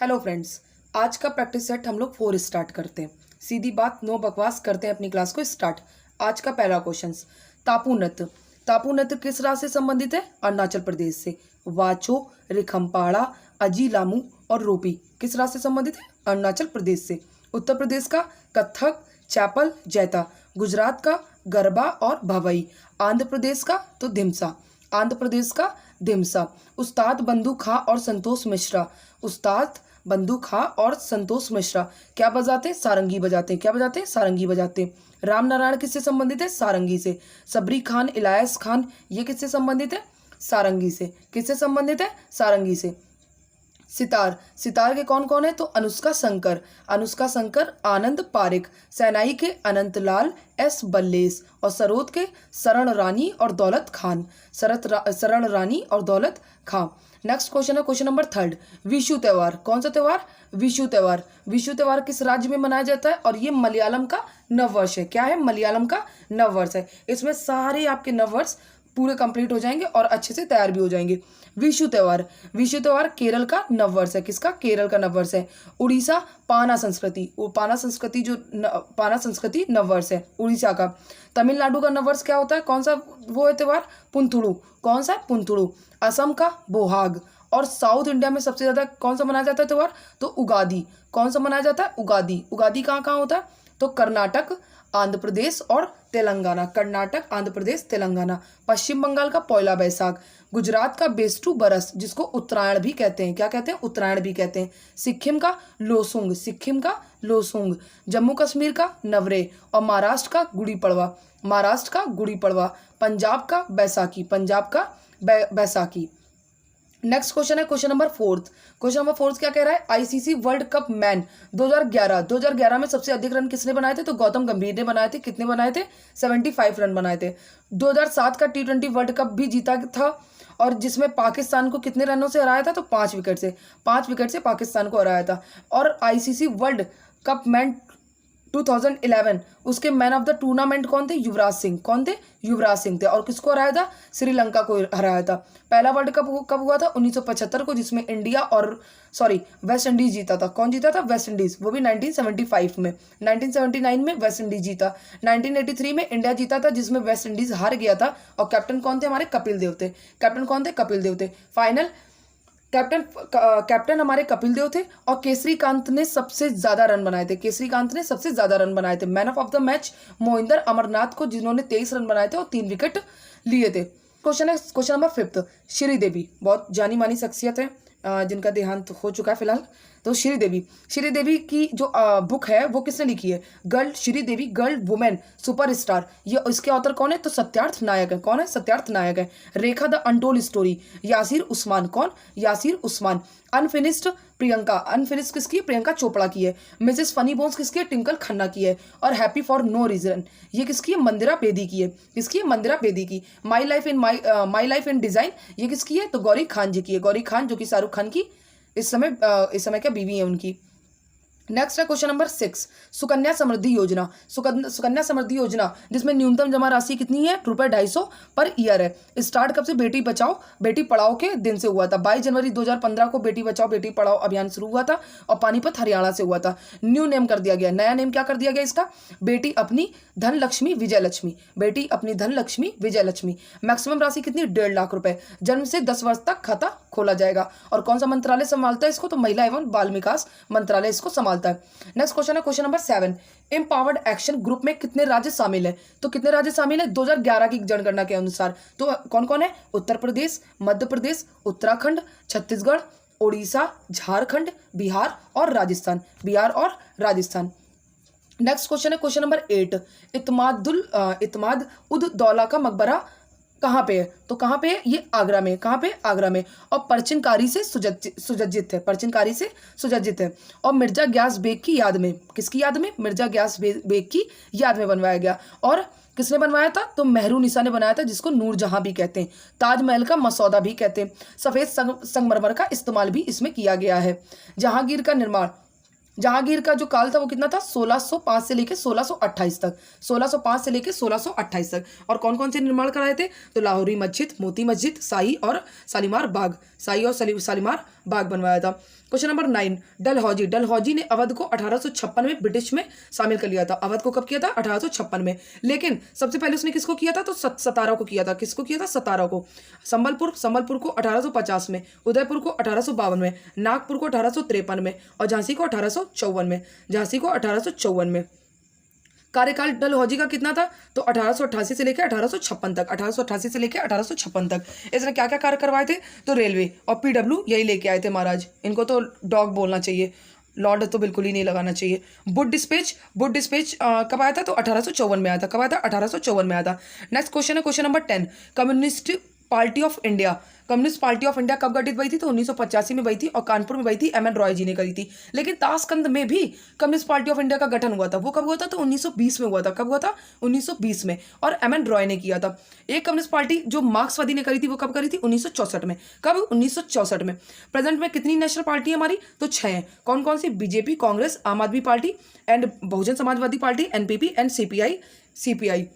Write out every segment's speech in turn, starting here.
Hello friends, आज का practice set हम लोग 4 स्टार्ट करते हैं। सीधी बात, नो बकवास, करते हैं अपनी क्लास को स्टार्ट। आज का पहला क्वेश्चन, टापू नृत्य। टापू नृत्य किस राज्य से संबंधित है? अरुणाचल प्रदेश से। वाचो, रिखमपाड़ा, अजीलामू और रोपी किस राज्य से संबंधित है? अरुणाचल प्रदेश से। उत्तर प्रदेश का कथक, चैपल, जैता। गुजरात का गरबा और भवई। आंध्र प्रदेश का तो धिमसा। आंध्र प्रदेश का धिमसा। उस्ताद बंधु खां और संतोष मिश्रा। उस्ताद बंधु खां और संतोष मिश्रा क्या बजाते? सारंगी बजाते। क्या बजाते? सारंगी बजाते। राम नारायण किससे संबंधित है? सारंगी से। सबरी खान, इलायस खान ये किससे संबंधित है? सारंगी से। किससे संबंधित है? सारंगी से। सितार, सितार के कौन कौन है? तो अनुष्का शंकर, अनुष्का शंकर, आनंद पारिक। सैनाई के अनंतलाल, एस बल्लेस। और सरोद के शरण रानी और दौलत खान। शरण रानी और दौलत खान। नेक्स्ट क्वेश्चन है क्वेश्चन नंबर 3। विशु त्यौहार। कौन सा त्यौहार? विशु त्यौहार। विशु त्यौहार किस राज्य में मनाया जाता है? और ये मलयालम का नववर्ष है। क्या है? मलयालम का नववर्ष है। इसमें सारे आपके नववर्ष पूरे कंप्लीट हो जाएंगे और अच्छे से तैयार भी हो जाएंगे। विशु त्यौहार, विशु त्यौहार केरल का नववर्ष है। किसका? केरल का नववर्ष है। उड़ीसा पाना संस्कृति, वो पाना संस्कृति पाना संस्कृति नववर्ष है उड़ीसा का। तमिलनाडु का नववर्ष क्या होता है? कौन सा वो है त्यौहार? पुंथुड़ू। कौन सा? पुंथुड़ू। असम का बोहाग। और साउथ इंडिया में सबसे ज्यादा कौन सा मनाया जाता है त्यौहार? तो उगादी। कौन सा मनाया जाता है? उगादी। उगादी कहाँ कहाँ होता है? तो कर्नाटक, आंध्र प्रदेश और तेलंगाना। कर्नाटक, आंध्र प्रदेश, तेलंगाना। पश्चिम बंगाल का पौला बैसाख। गुजरात का बेस्टू बरस, जिसको उत्तरायण भी कहते हैं। क्या कहते हैं? उत्तरायण भी कहते हैं। सिक्किम का लोसुंग। सिक्किम का लोसुंग। जम्मू कश्मीर का नवरे। और महाराष्ट्र का गुड़ी पड़वा। महाराष्ट्र का गुड़ी पड़वा। पंजाब का बैसाखी। पंजाब का बैसाखी। नेक्स्ट क्वेश्चन है क्वेश्चन नंबर 4। क्वेश्चन नंबर 4 क्या कह रहा है? आईसीसी वर्ल्ड कप मैन 2011 में सबसे अधिक रन किसने बनाए थे? तो गौतम गंभीर ने बनाए थे। कितने बनाए थे? 75 रन बनाए थे। 2007 का T20 वर्ल्ड कप भी जीता था, और जिसमें पाकिस्तान को कितने रनों से हराया था? तो 5 विकेट से। 5 विकेट से पाकिस्तान को हराया था। और आईसीसी वर्ल्ड कप मैन 2011 उसके मैन ऑफ द टूर्नामेंट कौन थे? युवराज सिंह। कौन थे? युवराज सिंह थे। और किसको हराया था? श्रीलंका को हराया था। पहला वर्ल्ड कप कब हुआ था? 1975 को, जिसमें इंडिया और वेस्ट इंडीज जीता था। कौन जीता था? West Indies. वो भी 1975 में। 1979 में वेस्ट इंडीज जीता। 1983 में इंडिया जीता था, जिसमें वेस्ट इंडीज हार गया था। और कैप्टन कौन थे? हमारे कपिल देव थे। कैप्टन कौन थे? कपिल देव थे। फाइनल कैप्टन हमारे कपिल देव थे। और केसरी कांत ने सबसे ज्यादा रन बनाए थे। केसरी कांत ने सबसे ज्यादा रन बनाए थे। Man of the match Mohinder Amarnath को, जिन्होंने 23 रन बनाए थे और 3 विकेट लिए थे। क्वेश्चन है क्वेश्चन नंबर 5। श्रीदेवी बहुत जानी मानी शख्सियत है, जिनका देहांत हो चुका है फिलहाल। तो श्रीदेवी की जो बुक है वो किसने लिखी है? Sridevi girl women superstar. ये इसके ऑथर कौन है? तो सत्यार्थ नायक है। कौन है? सत्यार्थ नायक है। Rekha the untold story, Yasir Usman. कौन? यासिर उस्मान। अनफिनिश्ड प्रियंका, अनफिनिश्ड किसकी? प्रियंका चोपड़ा की है। मिसेस फनी बोन्स किसकी है? ट्विंकल खन्ना की है। और हैप्पी फॉर नो रीजन ये किसकी है? मंदिरा बेदी की है। किसकी है? मंदिरा बेदी की। माई लाइफ इन डिजाइन ये किसकी है? तो गौरी खान जी की है। गौरी खान, जो कि शाहरुख खान की इस समय क्या बीवी है उनकी। नेक्स्ट है क्वेश्चन नंबर 6। सुकन्या समृद्धि योजना। सुकन्या समृद्धि योजना, जिसमें न्यूनतम जमा राशि कितनी है? ₹250 पर ईयर है। स्टार्ट कब से? बेटी बचाओ बेटी पढ़ाओ के दिन से हुआ था। 22 जनवरी 2015 को बेटी बचाओ बेटी पढ़ाओ अभियान शुरू हुआ था, और पानीपत हरियाणा से हुआ था। न्यू नेम कर दिया गया। नया नेम क्या कर दिया गया इसका? बेटी अपनी धन लक्ष्मी विजय लक्ष्मी। बेटी अपनी धन लक्ष्मी विजय लक्ष्मी। मैक्सिमम राशि कितनी? 1.5 लाख रुपए। जन्म से 10 वर्ष तक खाता खोला जाएगा। और कौन सा मंत्रालय संभालता है इसको? तो महिला एवं बाल विकास मंत्रालय इसको संभालता है। नेक्स्ट क्वेश्चन है question number 7। Empowered action group में कितने राज्य शामिल है? तो कितने राज्य शामिल है 2011 की जनगणना के अनुसार? तो कौन कौन है? उत्तर प्रदेश, मध्य प्रदेश, उत्तराखंड, छत्तीसगढ़, ओडिशा, झारखंड, बिहार और राजस्थान। बिहार और राजस्थान। नेक्स्ट क्वेश्चन है क्वेश्चन नंबर 8। इत्माद उद दौला का मकबरा कहाँ पे है? तो कहाँ पे है? ये आगरा में। कहाँ पे? आगरा में। और परचिनकारी से सुसज्जित है। परचिनकारी से सुसज्जित है। और मिर्जा ग्यास बेग की याद में, किसकी याद में? मिर्जा ग्यास बेग की याद में बनवाया गया। और किसने बनवाया था? तो मेहरुनिसा ने बनाया था, जिसको नूरजहां भी कहते हैं। ताजमहल का मसौदा भी कहते हैं। सफेद संगमरमर का इस्तेमाल भी इसमें किया गया है। जहांगीर का निर्माण, जहांगीर का जो काल था वो कितना था? 1605 से लेकर 1628 तक। 1605 से लेकर 1628 तक। और कौन कौन से निर्माण कराए थे? तो लाहौरी मस्जिद, मोती मस्जिद, शाही और शालीमार बाग। शाही और शालीमार बाग बनवाया था। क्वेश्चन नंबर 9, डलहौजी ने अवध को 1856 में ब्रिटिश में शामिल कर लिया था। अवध को कब किया था? 1856 में। लेकिन सबसे पहले उसने किसको किया था? तो सतारा को किया था। किसको किया था? सतारा को। संबलपुर को 1850 में, उदयपुर को 1852 में, नागपुर को 1853 में और झांसी को 1854 में। कार्यकाल डलहौजी का कितना था? तो 1888 से लेकर 1856 तक। 1888 से लेकर 1856 तक इसने क्या क्या कार्य करवाए थे? तो रेलवे और पीडब्ल्यू यही लेके आए थे महाराज। इनको तो डॉग बोलना चाहिए, लॉर्ड तो बिल्कुल ही नहीं लगाना चाहिए। बुड डिस्पैच कब आया था? तो 1854 में आया था। कब आया था? 1854 में आया था। नेक्स्ट क्वेश्चन है question number 10, communist party of India कब गठित हुई थी? तो 1985 में हुई थी और कानपुर में हुई थी। एम एन रॉय जी ने करी थी। लेकिन ताशकंद में भी कम्युनिस्ट पार्टी ऑफ इंडिया का गठन हुआ था। वो कब हुआ था? तो 1920 में हुआ था। कब हुआ था? 1920 में, और एम एन रॉय ने किया था। एक कम्युनिस्ट पार्टी जो मार्क्सवादी ने करी थी वो कब करी थी? 1964 में। कब? 1964 में। प्रेजेंट में कितनी नेशनल पार्टी है हमारी? तो 6 हैं। कौन कौन सी? बीजेपी, कांग्रेस, आम आदमी party and Bahujan Samajwadi party, NPP and CPI.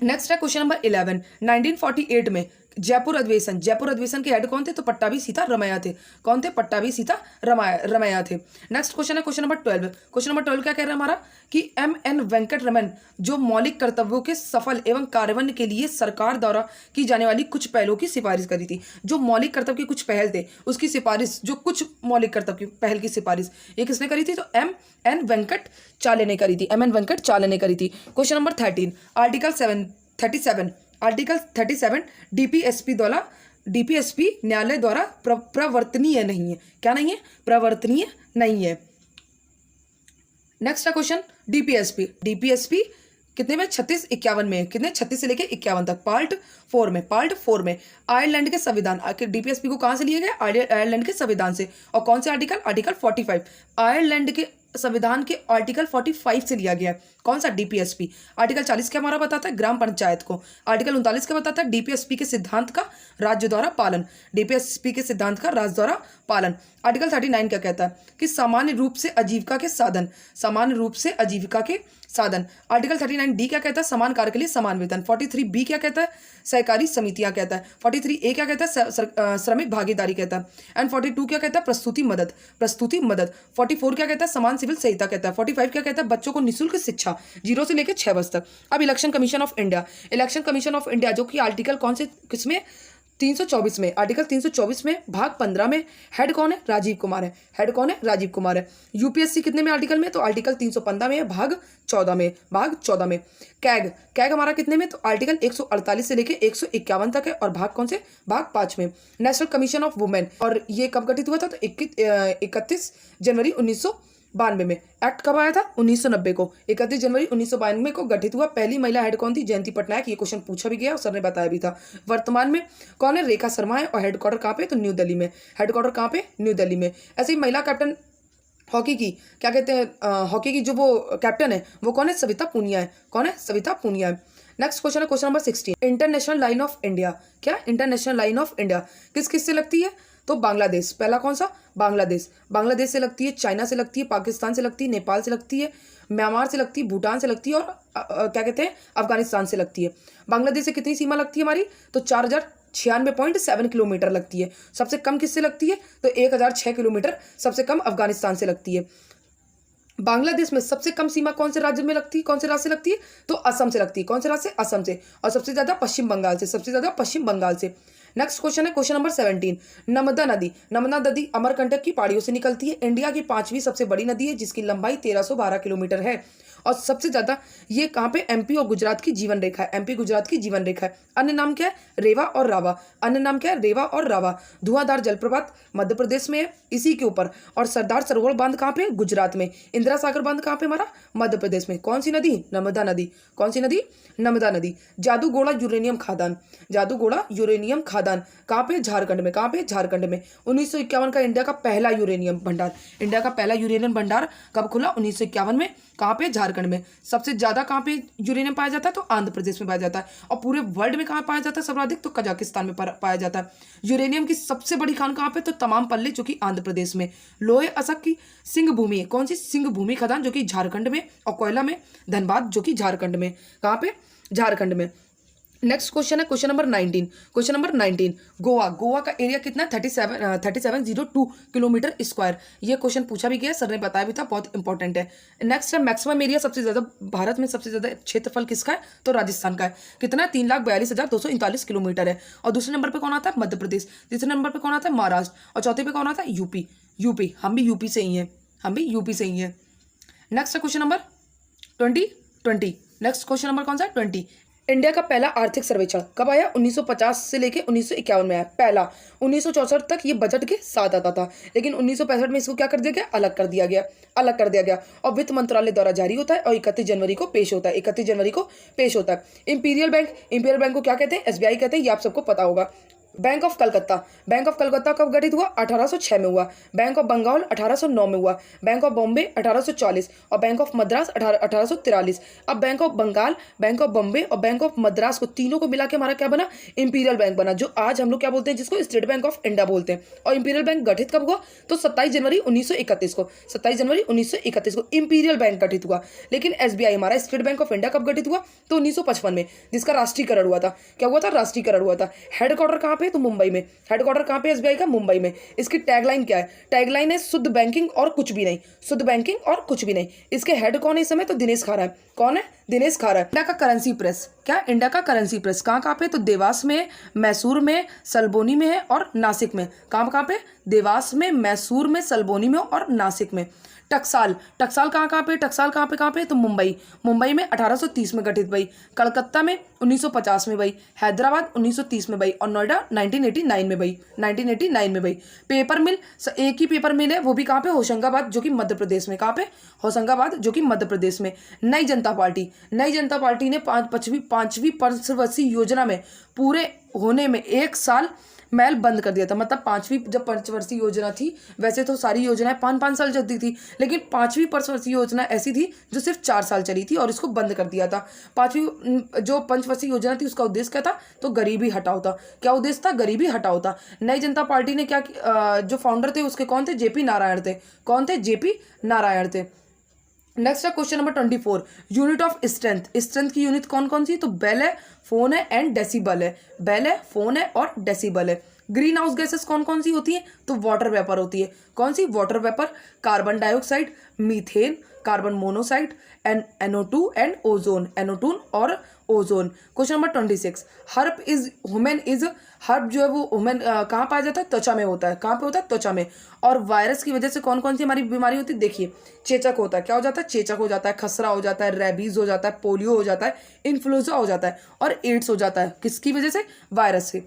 Next है क्वेश्चन नंबर 11, 1948 में जयपुर अधिवेशन के हेड कौन थे? तो पट्टाभी सीतारमैया थे। कौन थे? पट्टाभी सीतारमैया थे। नेक्स्ट क्वेश्चन है क्वेश्चन नंबर 12। क्वेश्चन नंबर 12 क्या कह रहा है हमारा? कि एम.एन. वेंकटरमन जो मौलिक कर्तव्यों के सफल एवं कार्यान्वयन के लिए सरकार द्वारा की जाने वाली कुछ पहलों की सिफारिश करी थी। जो मौलिक कर्तव्य के कुछ पहल थे उसकी सिफारिश, जो कुछ मौलिक कर्तव्य की पहल की सिफारिश ये किसने करी थी? तो एम.एन. वेंकट चाले ने करी थी। एम.एन. वेंकट चाले ने करी थी। क्वेश्चन नंबर 13, आर्टिकल 37 डीपीएसपी न्यायालय द्वारा प्रवर्तनीय नहीं है। क्या नहीं है? प्रवर्तनीय नहीं है। नेक्स्ट का क्वेश्चन, डीपीएसपी कितने में? 36-51 में। कितने? 36 से लेके 51 तक। पार्ट 4 में आयरलैंड के संविधान, डीपीएसपी को कहां से लिए गए? आयरलैंड के संविधान से। और कौन से आर्टिकल? आर्टिकल 45 आयरलैंड के संविधान के आर्टिकल 45 से लिया गया है। कौन सा? डीपीएसपी। आर्टिकल 40 क्या हमारा बताता है? ग्राम पंचायत को। आर्टिकल 39 क्या बताता है? डीपीएसपी के सिद्धांत का राज्य द्वारा पालन। डीपीएसपी के सिद्धांत का राज्य द्वारा पालन। आर्टिकल 39 क्या कहता है? कि सामान्य रूप से आजीविका के साधन। आर्टिकल 39D क्या कहता है? समान कार्य के लिए समान वेतन। 43B क्या कहता है? सहकारी समितियां कहता है। 43A क्या कहता है? श्रमिक भागीदारी कहता है। एंड 42 क्या कहता है? प्रस्तुति मदद। 44 क्या कहता है? समान सिविल संहिता कहता है। 45 क्या कहता है? बच्चों को निःशुल्क शिक्षा 0 से लेकर 6 वर्ष तक। अब इलेक्शन कमीशन ऑफ इंडिया जो कि आर्टिकल कौन से किसमें? 324 में। आर्टिकल 324 में भाग 15 में हेड कौन है? राजीव कुमार है। यूपीएससी कितने में आर्टिकल में? तो आर्टिकल 315 में भाग 14 में। कैग हमारा कितने में? तो आर्टिकल 148 से लेके 151 तक है। और भाग कौन से? भाग 5 में। नेशनल कमीशन ऑफ वुमेन, और ये कब गठित हुआ था? तो 31 जनवरी 1992 में। एक्ट कब आया था? 1990 को। 31 जनवरी 1992 को गठित हुआ। पहली महिला हेड कौन थी? जयंती पटनायक। ये क्वेश्चन पूछा भी गया और सर ने बताया भी था। वर्तमान में कौन है? रेखा शर्मा है। और हेडक्वार्टर कहाँ पे? तो न्यू दिल्ली में। न्यू दिल्ली में। ऐसे ही महिला कैप्टन हॉकी की क्या कहते हैं? हॉकी की जो वो कैप्टन है वो कौन है? सविता पूनिया है। नेक्स्ट क्वेश्चन है question number 16, international line of India. क्या? इंटरनेशनल लाइन ऑफ इंडिया किस से लगती है? तो बांग्लादेश। पहला कौन सा? बांग्लादेश से लगती है, चाइना से लगती है, पाकिस्तान से लगती है, नेपाल से लगती है, म्यांमार से लगती है, भूटान से लगती है और क्या कहते हैं? अफगानिस्तान से लगती है। बांग्लादेश से कितनी सीमा लगती है हमारी? तो 4096.7 किलोमीटर लगती है। सबसे कम किससे लगती है? तो 1006 किलोमीटर सबसे कम अफगानिस्तान से लगती है। बांग्लादेश में सबसे कम सीमा कौन से राज्य में लगती है? कौन से राज्य से लगती है? तो असम से लगती है। कौन से राज्य से? असम से। और सबसे ज्यादा पश्चिम बंगाल से। नेक्स्ट क्वेश्चन है क्वेश्चन नंबर 17, नर्मदा नदी अमरकंटक की पहाड़ियों से निकलती है। इंडिया की 5वीं सबसे बड़ी नदी है जिसकी लंबाई 1312 किलोमीटर है। और सबसे ज्यादा ये कहाँ पे? एमपी और गुजरात की जीवन रेखा है। अन्य नाम क्या है? रेवा और रावा। धुआंधार जलप्रपात मध्य प्रदेश में है इसी के ऊपर। और सरदार सरोवर बांध कहाँ पे? गुजरात में। इंदिरा सागर बांध कहाँ पे हमारा? मध्य प्रदेश में। कौन सी नदी? नर्मदा नदी। जादूगोड़ा यूरेनियम खादान कहाँ पे? झारखंड में। 1951 का इंडिया का पहला यूरेनियम भंडार कब खुला? 1951 में। कहाँ पे? झारखंड में। सबसे ज्यादा कहाँ पे यूरेनियम पाया जाता है? तो आंध्र प्रदेश में पाया जाता है। और पूरे वर्ल्ड में कहाँ पाया जाता है सर्वाधिक? तो कजाकिस्तान में पाया जाता है। यूरेनियम की सबसे बड़ी खान कहाँ पे? तो तमाम पल्ले जो कि आंध्र प्रदेश में। लोहे अशक की सिंह भूमि है। कौन सी? सिंह भूमि खदान जो कि झारखंड में। और कोयला में धनबाद जो कि झारखंड में। कहाँ पे? झारखंड में। नेक्स्ट क्वेश्चन है question number 19। Question number 19, Goa का एरिया कितना है? 3702 किलोमीटर स्क्वायर। ये क्वेश्चन पूछा भी गया, सर ने बताया भी था, बहुत इंपॉर्टेंट है। नेक्स्ट है मैक्सिमम एरिया, सबसे ज्यादा भारत में सबसे ज्यादा क्षेत्रफल किसका है? तो राजस्थान का है। कितना है? 3,42,239 किलोमीटर है। और दूसरे नंबर पर कौन आता है? मध्य प्रदेश। तीसरे नंबर पर कौन आता है? महाराष्ट्र। और चौथे पे कौन आता है? यूपी। हम भी यूपी से ही हैं। नेक्स्ट है question number 20। Next question number कौन सा है? 20। इंडिया का पहला आर्थिक सर्वेक्षण कब आया? 1950 से लेके 1951 में आया पहला। 1964 तक ये बजट के साथ आता था, लेकिन 1965 में इसको क्या कर दिया गया? अलग कर दिया गया। और वित्त मंत्रालय द्वारा जारी होता है और 31 जनवरी को पेश होता है। इंपीरियल बैंक को क्या कहते हैं? SBI कहते हैं, ये आप सबको पता होगा। बैंक ऑफ कलकत्ता कब गठित हुआ? 1806 में हुआ। बैंक ऑफ बंगाल 1809 में हुआ। बैंक ऑफ बॉम्बे 1840 और बैंक ऑफ मद्रास 1843। अब bank of Bengal, bank of Bombay और बैंक ऑफ मद्रास को तीनों को मिला के हमारा क्या बना? इंपीरियल बैंक बना, जो आज हम लोग क्या बोलते हैं? जिसको स्टेट बैंक ऑफ इंडिया बोलते हैं। और इंपीरियल बैंक गठित कब हुआ? तो 27 जनवरी 1931 को इंपीरियल बैंक गठित हुआ। लेकिन SBI हमारा स्टेट बैंक ऑफ इंडिया कब गठित हुआ? तो 1955 में, जिसका राष्ट्रीयकरण हुआ था। क्या हुआ था? राष्ट्रीयकरण हुआ था। हेडक्वार्टर कहाँ पे? तो मुंबई में। हेडक्वार्टर कहाँ पे? SBI का मुंबई में। इसकी टैगलाइन क्या है? टैगलाइन है शुद्ध बैंकिंग और कुछ भी नहीं। इसके हेड कौन है इस समय? तो दिनेश खा रहा है। कौन है? दिनेश खा रहा है। इंडिया का करेंसी प्रेस क्या? इंडिया का करेंसी प्रेस कहाँ पे? तो देवास में, मैसूर में, सल्बोनी में है और नासिक में। कहाँ पे? देवास में, मैसूर में, सल्बोनी में और नासिक में। टकसाल कहाँ पे? तो मुंबई में 1830 में गठित भई। कलकत्ता में 1950 में भई। हैदराबाद 1930 में भई। और नोएडा 1989 में भई। पेपर मिल, एक ही पेपर मिल है, वो भी कहाँ पे? होशंगाबाद, जो कि मध्य प्रदेश में। कहाँ पे? होशंगाबाद, जो कि मध्य प्रदेश में। नई जनता पार्टी ने पांचवी पंचवर्षीय योजना में पूरे होने में 1 साल महल बंद कर दिया था। मतलब जब पंचवर्षीय योजना थी, वैसे तो सारी योजनाएं 5-5 साल चलती थी, लेकिन 5वीं पंचवर्षीय योजना ऐसी थी जो सिर्फ 4 साल चली थी और इसको बंद कर दिया था। 5वीं जो पंचवर्षीय योजना थी, उसका उद्देश्य क्या था? तो गरीबी हटाओ था। क्या उद्देश्य था? गरीबी हटाओ था। नई जनता पार्टी ने क्या, जो फाउंडर थे उसके कौन थे? JP नारायण थे। नेक्स्ट है question number 24, unit of strength की यूनिट कौन सी? तो बेल है, फोन है एंड डेसिबल है। ग्रीन हाउस गैसेस कौन सी होती है? तो वाटर वेपर होती है। कौन सी? Water vapour. Carbon dioxide, methane, carbon monoxide, एनोटून और ओजोन। क्वेश्चन नंबर 26, हर्ब जो है वो ह्यूमन कहाँ पाया जाता है? त्वचा में होता है। कहाँ पे होता है? त्वचा में। और वायरस की वजह से कौन सी हमारी बीमारी होती है? देखिए, चेचक होता है। क्या हो जाता है? चेचक हो जाता है, खसरा हो जाता है, रेबीज हो जाता है, पोलियो हो जाता है, इन्फ्लुएंजा हो जाता है और एड्स हो जाता है। किसकी वजह से? वायरस से।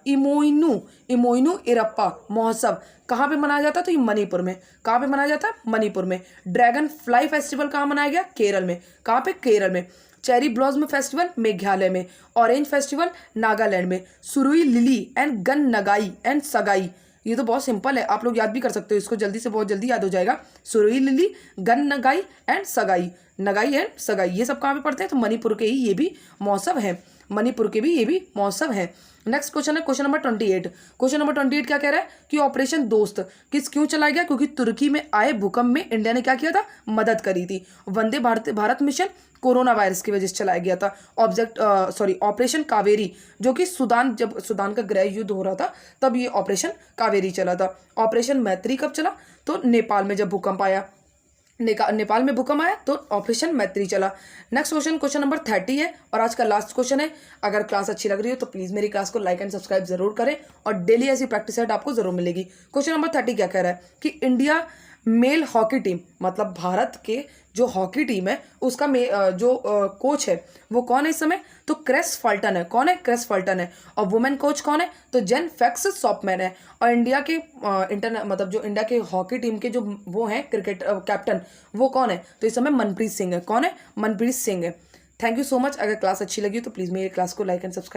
इमोइनू इरप्पा महोत्सव कहाँ पे मनाया जाता है? तो ये मणिपुर में। कहाँ पे मनाया जाता है? मणिपुर में। ड्रैगन फ्लाई फेस्टिवल कहाँ मनाया गया? केरल में। कहाँ पे? केरल में। चेरी ब्लॉसम फेस्टिवल मेघालय में। ऑरेंज फेस्टिवल नागालैंड में। सुरुई lily and gun Nagai and सगाई, ये तो बहुत सिंपल है, आप लोग याद भी कर सकते हो इसको, बहुत जल्दी याद हो जाएगा। सुरुई लिली, गन नगाई एंड सगाई, ये सब कहाँ पे पढ़ते हैं? तो मणिपुर के ही ये भी मौसम है। नेक्स्ट क्वेश्चन है क्वेश्चन नंबर 28। क्या कह रहा है कि ऑपरेशन दोस्त क्यों चलाया गया? क्योंकि तुर्की में आए भूकंप में इंडिया ने क्या किया था? मदद करी थी। Vande Bharat mission corona virus की वजह से चलाया गया था। ऑपरेशन कावेरी, जो कि जब सुदान का गृह युद्ध हो रहा था तब ये ऑपरेशन कावेरी चला था। ऑपरेशन मैत्री कब चला? तो नेपाल में जब भूकंप आया, नेपाल में भूकंप आया तो ऑपरेशन मैत्री चला। नेक्स्ट क्वेश्चन नंबर 30 है और आज का लास्ट क्वेश्चन है। अगर क्लास अच्छी लग रही हो तो प्लीज़ मेरी क्लास को लाइक एंड सब्सक्राइब जरूर करें और डेली ऐसी प्रैक्टिस सेट आपको जरूर मिलेगी। क्वेश्चन नंबर 30 क्या कह रहा है कि इंडिया मेल हॉकी टीम, मतलब भारत के जो हॉकी टीम है उसका कोच है वो कौन है इस समय? तो क्रिस फल्टन है। कौन है? क्रिस फल्टन है। और वुमेन कोच कौन है? तो जेन फैक्स सॉपमैन है। और इंडिया के जो इंडिया के हॉकी टीम के जो वो हैं क्रिकेट कैप्टन, वो कौन है? तो इस समय मनप्रीत सिंह है। कौन है? मनप्रीत सिंह है। Thank you so much. अगर क्लास अच्छी लगी तो प्लीज़ मेरी क्लास को लाइक एंड सब्सक्राइब